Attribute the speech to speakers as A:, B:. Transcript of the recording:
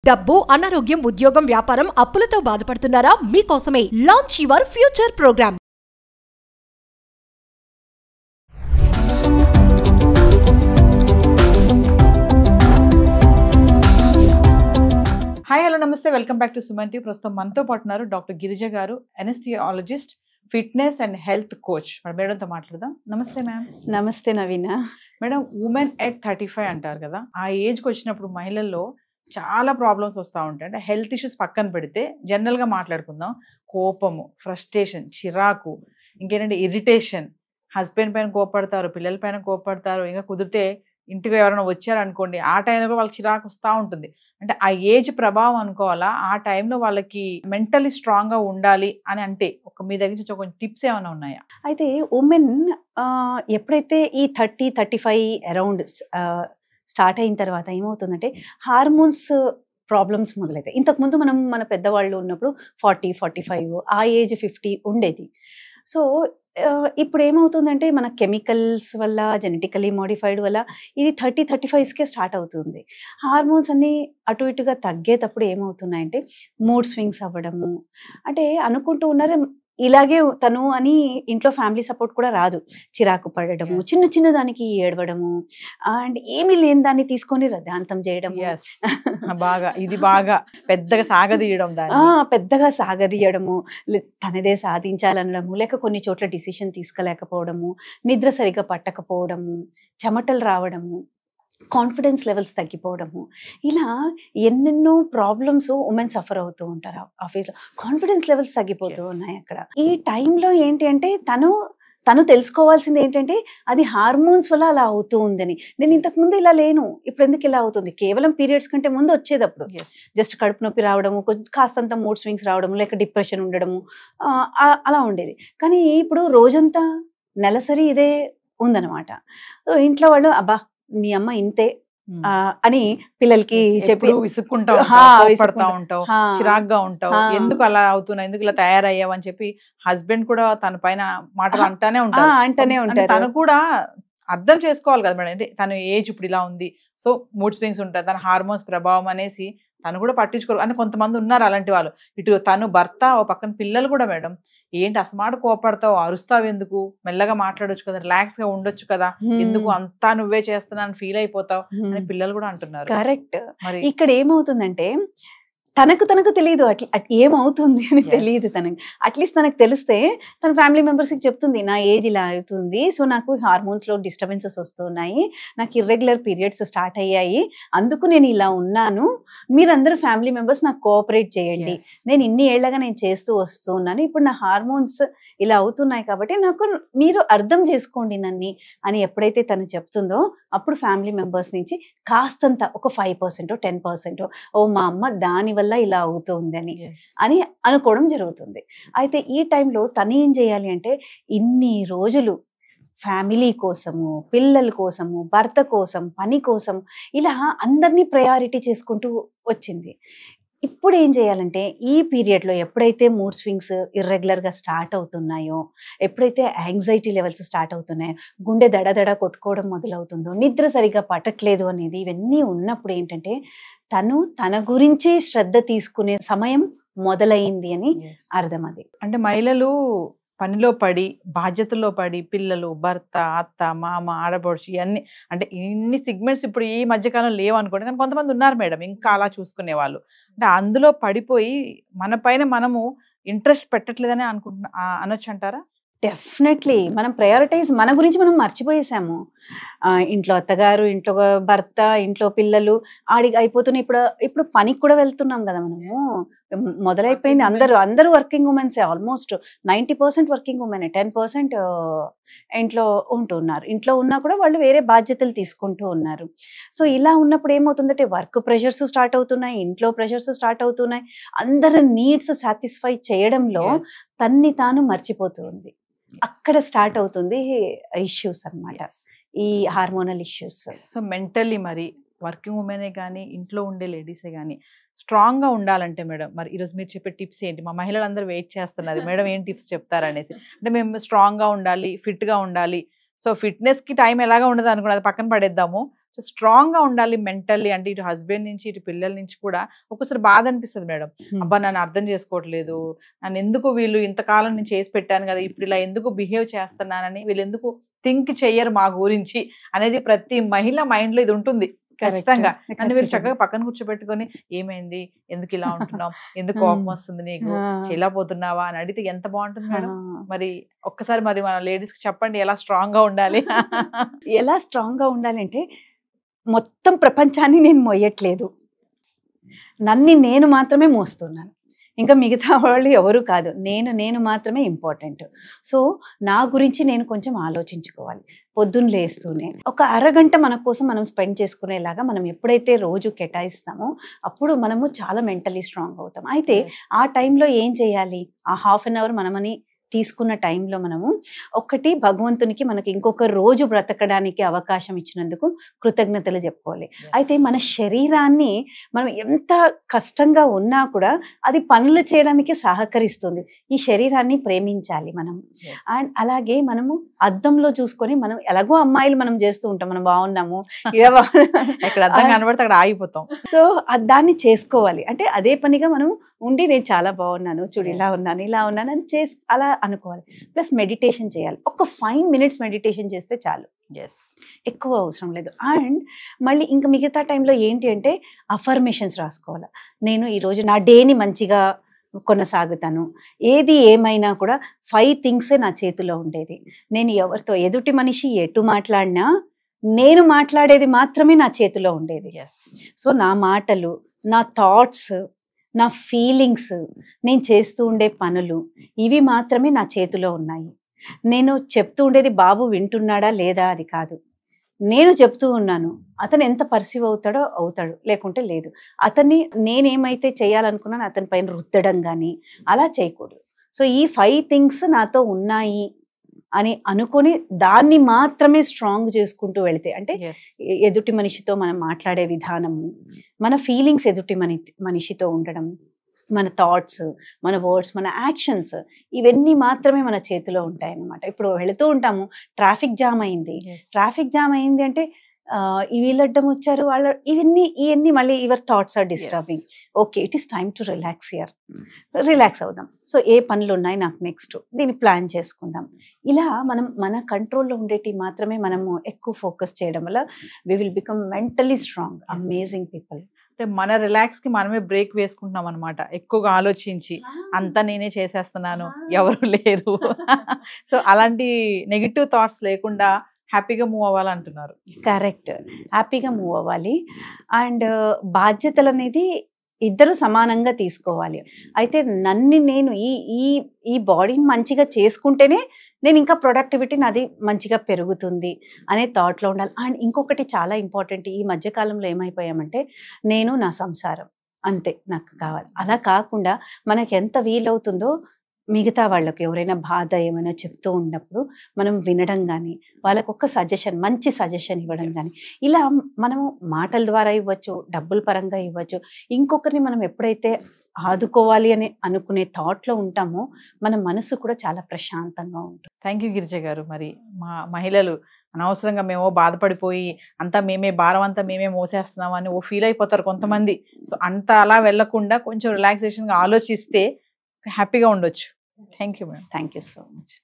A: డబ్బు, అనారోగ్యం, ఉద్యోగం, వ్యాపారం, అప్పులతో బాధపడుతున్నారా? మీకోసమే launch your future programme.
B: Hi, hello, నమస్తే. Welcome back to Suman TV. ప్రస్తుతం మనతో పాటు ఉన్నారు doctor Girija garu, anaesthesiologist, fitness and health coach. మేడంతో మాట్లాడదాం. నమస్తే మ్యామ్.
C: నమస్తే నవీన.
B: మేడం, ఉమెన్ ఎట్ 35 అంటారు కదా, ఆ ఏజ్కి వచ్చినప్పుడు మహిళల్లో చాలా ప్రాబ్లమ్స్ వస్తూ ఉంటాయి. అంటే హెల్త్ ఇష్యూస్ పక్కన పెడితే జనరల్గా మాట్లాడుకుందాం, కోపము, ఫ్రస్ట్రేషన్, చిరాకు, ఇంకేంటంటే ఇరిటేషన్, హస్బెండ్ పైన కోపడతారు, పిల్లల పైన కోపడతారు, ఇంకా కుదిరితే ఇంటికి ఎవరైనా వచ్చారనుకోండి, ఆ టైంలో కూడా వాళ్ళకి చిరాకు వస్తూ ఉంటుంది. అంటే ఆ ఏజ్ ప్రభావం అనుకోవాలా, ఆ టైంలో వాళ్ళకి మెంటలీ స్ట్రాంగ్గా ఉండాలి అని అంటే మీ దగ్గర నుంచి కొంచెం టిప్స్ ఏమైనా ఉన్నాయా?
C: అయితే ఉమెన్ ఎప్పుడైతే ఈ 30-35 అరౌండ్ స్టార్ట్ అయిన తర్వాత ఏమవుతుందంటే హార్మోన్స్ ప్రాబ్లమ్స్ మొదలవుతాయి. ఇంతకుముందు మన పెద్దవాళ్ళు ఉన్నప్పుడు 40-45, ఆ ఏజ్ 50 ఉండేది. సో ఇప్పుడు ఏమవుతుందంటే మన కెమికల్స్ వల్ల, జెనెటికలీ మోడిఫైడ్ వల్ల ఇది 30-35కే స్టార్ట్ అవుతుంది. హార్మోన్స్ అన్నీ అటు ఇటుగా తగ్గేటప్పుడు ఏమవుతున్నాయంటే మూడ్ స్వింగ్స్ అవ్వడము, అంటే అనుకుంటూ ఉన్నారు ఇలాగే తను అని ఇంట్లో ఫ్యామిలీ సపోర్ట్ కూడా రాదు. చిరాకు పడడము, చిన్న చిన్న దానికి ఏడవడము, అండ్ ఏమీ లేని దాన్ని తీసుకొని రద్దాంతం చేయడము,
B: బాగా పెద్దగా
C: సాగదీయడము, తనదే సాధించాలనడము, లేక కొన్ని చోట్ల డిసిషన్ తీసుకోలేకపోవడము, నిద్ర సరిగా పట్టకపోవడము, చెమటలు రావడము, కాన్ఫిడెన్స్ లెవెల్స్ తగ్గిపోవడము, ఇలా ఎన్నెన్నో ప్రాబ్లమ్స్ ఉమెన్ సఫర్ అవుతూ ఉంటారు. ఆఫీస్లో కాన్ఫిడెన్స్ లెవెల్స్ తగ్గిపోతూ ఉన్నాయి. అక్కడ ఈ టైంలో ఏంటి అంటే తను తెలుసుకోవాల్సింది ఏంటంటే అది హార్మోన్స్ వల్ల అలా అవుతూ ఉందని. నేను ఇంతకుముందు ఇలా లేను, ఇప్పుడు ఎందుకు ఇలా అవుతుంది? కేవలం పీరియడ్స్ కంటే ముందు వచ్చేటప్పుడు జస్ట్ కడుపు నొప్పి రావడము, కాస్తంత మూడ్ స్వింగ్స్ రావడము, లేక డిప్రెషన్ ఉండడము, అలా ఉండేది. కానీ ఇప్పుడు రోజంతా నెలసరి ఇదే ఉందన్నమాట. ఇంట్లో వాళ్ళు అబ్బా మీ అమ్మ ఇంతే అని పిల్లలకి చెప్పి
B: విసుక్కుంటావు, చిరాగ్గా ఉంటావు, ఎందుకు అలా అవుతున్నావు, ఎందుకు ఇలా తయారయ్యావు అని చెప్పి హస్బెండ్ కూడా తన పైన మాటలు అంటానే ఉంటారు. తను కూడా అర్థం చేసుకోవాలి కదా మేడం, అంటే తన ఏజ్ ఇప్పుడు ఇలా ఉంది, సో మూడ్ స్వింగ్స్ ఉంటాయి, తన హార్మోన్స్ ప్రభావం అనేసి తను కూడా పట్టించుకోరు. అని కొంతమంది ఉన్నారు అలాంటి వాళ్ళు. ఇటు తను భర్త, ఓ పక్కన పిల్లలు కూడా మేడం, ఏంటి అసమాటు కోపడతావు, అరుస్తావు ఎందుకు, మెల్లగా మాట్లాడొచ్చు కదా, రిలాక్స్ గా ఉండొచ్చు కదా, ఎందుకు అంతా నువ్వే చేస్తున్నాను ఫీల్ అయిపోతావు అని పిల్లలు కూడా అంటున్నారు.
C: కరెక్ట్. మరి ఇక్కడ ఏమవుతుందంటే తనకు తెలియదు ఏమవుతుంది అని తెలియదు తనకి. అట్లీస్ట్ తనకు తెలిస్తే తన ఫ్యామిలీ మెంబర్స్కి చెప్తుంది, నా ఏజ్ ఇలా అవుతుంది, సో నాకు హార్మోన్స్లో డిస్టర్బెన్సెస్ వస్తున్నాయి, నాకు ఇర్రెగ్యులర్ పీరియడ్స్ స్టార్ట్ అయ్యాయి, అందుకు నేను ఇలా ఉన్నాను, మీరందరూ ఫ్యామిలీ మెంబర్స్ నాకు కోఆపరేట్ చేయండి, నేను ఇన్ని ఏళ్లగా నేను చేస్తూ వస్తున్నాను, ఇప్పుడు నా హార్మోన్స్ ఇలా అవుతున్నాయి కాబట్టి నాకు మీరు అర్థం చేసుకోండి నన్ను అని ఎప్పుడైతే తను చెప్తుందో అప్పుడు ఫ్యామిలీ మెంబర్స్ నుంచి కాస్తంత ఒక 5%, 10% ఓ మా అమ్మ దాని వల్ల ఇలా అవుతుంది అని అనుకోవడం జరుగుతుంది. అయితే ఈ టైంలో తను ఏం చేయాలి అంటే ఇన్ని రోజులు ఫ్యామిలీ కోసము, పిల్లల కోసము, భర్త కోసం, పని కోసం ఇలా అందరినీ ప్రయారిటీ చేసుకుంటూ వచ్చింది. ఇప్పుడు ఏం చేయాలంటే ఈ పీరియడ్లో ఎప్పుడైతే మూడ్ స్వింగ్స్ ఇర్రెగ్యులర్గా స్టార్ట్ అవుతున్నాయో, ఎప్పుడైతే యాంగ్జైటీ లెవెల్స్ స్టార్ట్ అవుతున్నాయో, గుండె దడదడ కొట్టుకోవడం మొదలవుతుందో, నిద్ర సరిగ్గా పట్టట్లేదు అనేది, ఇవన్నీ ఉన్నప్పుడు ఏంటంటే తన గురించి శ్రద్ధ తీసుకునే సమయం మొదలైంది అని అర్థం. అది
B: అంటే మహిళలు పనిలో పడి, బాధ్యతల్లో పడి, పిల్లలు, భర్త, అత్త, మామ, ఆడపడుచు, ఇవన్నీ అంటే ఇన్ని సిగ్మెంట్స్ ఇప్పుడు ఈ మధ్యకాలం లేవు అనుకోండి, కానీ కొంతమంది ఉన్నారు మేడం ఇంకా అలా చూసుకునే వాళ్ళు. అంటే అందులో పడిపోయి మన పైన మనము ఇంట్రెస్ట్ పెట్టట్లేదని అనొచ్చు అంటారా?
C: డెఫినెట్లీ మనం ప్రయారిటైజ్, మన గురించి మనం మర్చిపోయేసాము. ఇంట్లో అత్తగారు, ఇంట్లో భర్త, ఇంట్లో పిల్లలు ఆడికి అయిపోతున్నాయి. ఇప్పుడు పనికి కూడా వెళ్తున్నాం కదా మనము, మొదలైపోయింది. అందరూ వర్కింగ్ ఉమెన్సే, ఆల్మోస్ట్ 90% వర్కింగ్ ఉమెన్, 10% ఇంట్లో ఉంటున్నారు. ఇంట్లో ఉన్నా కూడా వాళ్ళు వేరే బాధ్యతలు తీసుకుంటూ ఉన్నారు. సో ఇలా ఉన్నప్పుడు ఏమవుతుందంటే వర్క్ ప్రెషర్స్ స్టార్ట్ అవుతున్నాయి, ఇంట్లో ప్రెషర్స్ స్టార్ట్ అవుతున్నాయి, అందరి నీడ్స్ సాటిస్ఫై చేయడంలో తన్ని తాను మర్చిపోతుంది. అక్కడ స్టార్ట్ అవుతుంది ఇష్యూస్ అన్నమాట, ఈ హార్మోనల్ ఇష్యూస్.
B: సో మెంటల్లీ మరి వర్కింగ్ ఉమెనే కానీ, ఇంట్లో ఉండే లేడీసే కానీ స్ట్రాంగ్గా ఉండాలంటే మేడం, మరి ఈరోజు మీరు చెప్పే టిప్స్ ఏంటి? మా మహిళలందరూ వెయిట్ చేస్తున్నారు, మేడం ఏం టిప్స్ చెప్తారనేసి. అంటే మేము స్ట్రాంగ్గా ఉండాలి, ఫిట్గా ఉండాలి, సో ఫిట్నెస్కి టైం ఎలాగా ఉండదు అనుకున్నది పక్కన పడేద్దాము. సో స్ట్రాంగ్ గా ఉండాలి మెంటల్లీ. అంటే ఇటు హస్బెండ్ నుంచి ఇటు పిల్లల నుంచి కూడా ఒక్కొక్కసారి బాధ అనిపిస్తుంది మేడం, అబ్బా నన్ను అర్థం చేసుకోవట్లేదు, నన్ను ఎందుకు వీళ్ళు ఇంతకాలం నేను చేసి పెట్టాను కదా, ఇప్పుడు ఇలా ఎందుకు బిహేవ్ చేస్తున్నానని, వీళ్ళు ఎందుకు థింక్ చెయ్యరు మా గురించి అనేది ప్రతి మహిళ మైండ్ లో ఇది ఉంటుంది ఖచ్చితంగా. నన్ను వీళ్ళు చక్కగా పక్కన కూర్చోబెట్టుకొని ఏమైంది, ఎందుకు ఇలా ఉంటున్నావు, ఎందుకు కోపం వస్తుంది నీకు, చేయలేకపోతున్నావా అని అడిగితే ఎంత బాగుంటుంది మేడం. మరి ఒక్కసారి మరి మన లేడీస్ కి చెప్పండి ఎలా స్ట్రాంగ్ గా ఉండాలి.
C: ఎలా స్ట్రాంగ్ గా ఉండాలి అంటే, మొత్తం ప్రపంచాన్ని నేను మోయట్లేదు, నన్ను నేను మాత్రమే మోస్తున్నాను, ఇంకా మిగతా వాళ్ళు ఎవరు కాదు, నేను మాత్రమే ఇంపార్టెంట్. సో నా గురించి నేను కొంచెం ఆలోచించుకోవాలి. పొద్దున్న లేస్తూనే ఒక అరగంట మన కోసం మనం స్పెండ్ చేసుకునేలాగా మనం ఎప్పుడైతే రోజు కేటాయిస్తామో అప్పుడు మనము చాలా మెంటలీ స్ట్రాంగ్ అవుతాం. అయితే ఆ టైంలో ఏం చేయాలి, ఆ హాఫ్ అన్ అవర్ మనమని తీసుకున్న టైంలో మనము ఒకటి భగవంతునికి మనకి ఇంకొక రోజు బ్రతకడానికి అవకాశం ఇచ్చినందుకు కృతజ్ఞతలు చెప్పుకోవాలి. అయితే మన శరీరాన్ని మనం ఎంత కష్టంగా ఉన్నా కూడా అది పనులు చేయడానికి సహకరిస్తుంది. ఈ శరీరాన్ని ప్రేమించాలి మనం. అండ్ అలాగే మనము అద్దంలో చూసుకొని, మనం ఎలాగో అమ్మాయిలు మనం చేస్తూ ఉంటాం, మనం బాగున్నాము
B: ఎక్కడ అద్దం కనబడితే అక్కడ ఆగిపోతాం.
C: సో దాన్ని చేసుకోవాలి. అంటే అదే పనిగా మనం ఉండి నేను చాలా బాగున్నాను, చూడు ఇలా ఉన్నాను ఇలా ఉన్నాను అని చేసి అలా అనుకోవాలి. ప్లస్ మెడిటేషన్ చేయాలి. ఒక 5 minutes మెడిటేషన్ చేస్తే చాలు, ఎక్కువ అవసరం లేదు. అండ్ మళ్ళీ ఇంకా మిగతా టైంలో ఏంటి అంటే అఫర్మేషన్స్ రాసుకోవాలి. నేను ఈరోజు నా డేని మంచిగా కొనసాగుతాను, ఏది ఏమైనా కూడా 5 things నా చేతిలో ఉండేది. నేను ఎవరితో ఎదుటి మనిషి ఎటు మాట్లాడినా నేను మాట్లాడేది మాత్రమే నా చేతిలో ఉండేది. సో నా మాటలు, నా థాట్స్, నా ఫీలింగ్స్, నేను చేస్తూ ఉండే పనులు, ఇవి మాత్రమే నా చేతిలో ఉన్నాయి. నేను చెప్తూ ఉండేది బాబు వింటున్నాడా లేదా అది కాదు, నేను చెప్తూ ఉన్నాను, అతను ఎంత పర్సీవ్ అవుతాడో అవుతాడు, లేకుంటే లేదు. అతన్ని నేనేమైతే చేయాలనుకున్నాను అతని పైన రుద్దడం కానీ అలా చేయకూడదు. సో ఈ 5 things నాతో ఉన్నాయి అని అనుకొని దాన్ని మాత్రమే స్ట్రాంగ్ చేసుకుంటూ వెళితే, అంటే ఎదుటి మనిషితో మనం మాట్లాడే విధానము, మన ఫీలింగ్స్ ఎదుటి మనిషితో ఉండడం, మన థాట్స్, మన వర్డ్స్, మన యాక్షన్స్, ఇవన్నీ మాత్రమే మన చేతిలో ఉంటాయి అన్నమాట. ఇప్పుడు వెళుతూ ఉంటాము, ట్రాఫిక్ జామ్ అయింది అంటే వీళ్ళు అడ్డం వచ్చారు, వాళ్ళ ఇవన్నీ మళ్ళీ your thoughts are disturbing. Okay, it is time to relax here, relax అవుదాం. సో ఏ పనులు ఉన్నాయి నాకు నెక్స్ట్, దీన్ని ప్లాన్ చేసుకుందాం. ఇలా మనం మన కంట్రోల్లో ఉండేటి మాత్రమే మనము ఎక్కువ ఫోకస్ చేయడం వల్ల we will become mentally strong, amazing people.
B: అంటే మన రిలాక్స్ కి మనమే బ్రేక్ వేసుకుంటున్నాం అనమాట, ఎక్కువగా ఆలోచించి అంతా నేనే చేసేస్తున్నాను, ఎవరు లేరు. సో అలాంటి నెగిటివ్ థాట్స్ లేకుండా హ్యాపీగా మూవ్ అవ్వాలంటున్నారు.
C: కరెక్ట్, హ్యాపీగా మూవ్ అవ్వాలి. అండ్ బాధ్యతలు అనేది ఇద్దరు సమానంగా తీసుకోవాలి. అయితే నేను ఈ బాడీని మంచిగా చేసుకుంటేనే నేను ఇంకా ప్రొడక్టివిటీ నాది మంచిగా పెరుగుతుంది అనే థాట్లో ఉండాలి. అండ్ ఇంకొకటి చాలా ఇంపార్టెంట్, ఈ మధ్యకాలంలో ఏమైపోయామంటే నేను నా సంసారం అంతే నాకు కావాలి, అలా కాకుండా మనకి ఎంత వీలవుతుందో మిగతా వాళ్ళకి ఎవరైనా బాధ ఏమైనా చెప్తూ ఉన్నప్పుడు మనం వినడం కానీ, వాళ్ళకు ఒక సజెషన్, మంచి సజెషన్ ఇవ్వడం కానీ, ఇలా మనము మాటల ద్వారా ఇవ్వచ్చు, డబ్బుల పరంగా ఇవ్వచ్చు. ఇంకొకరిని మనం ఎప్పుడైతే ఆదుకోవాలి అని అనుకునే థాట్లో ఉంటామో మన మనసు కూడా చాలా ప్రశాంతంగా ఉంటుంది.
B: థ్యాంక్ యూ గిరిజ గారు. మరి మా మహిళలు అనవసరంగా మేము బాధపడిపోయి అంతా మేమే భారం అంతా మేమే మోసేస్తున్నాం అని ఫీల్ అయిపోతారు కొంతమంది. సో అంత అలా వెళ్లకుండా కొంచెం రిలాక్సేషన్గా ఆలోచిస్తే హ్యాపీగా ఉండొచ్చు. Thank you madam.
C: Thank you so much.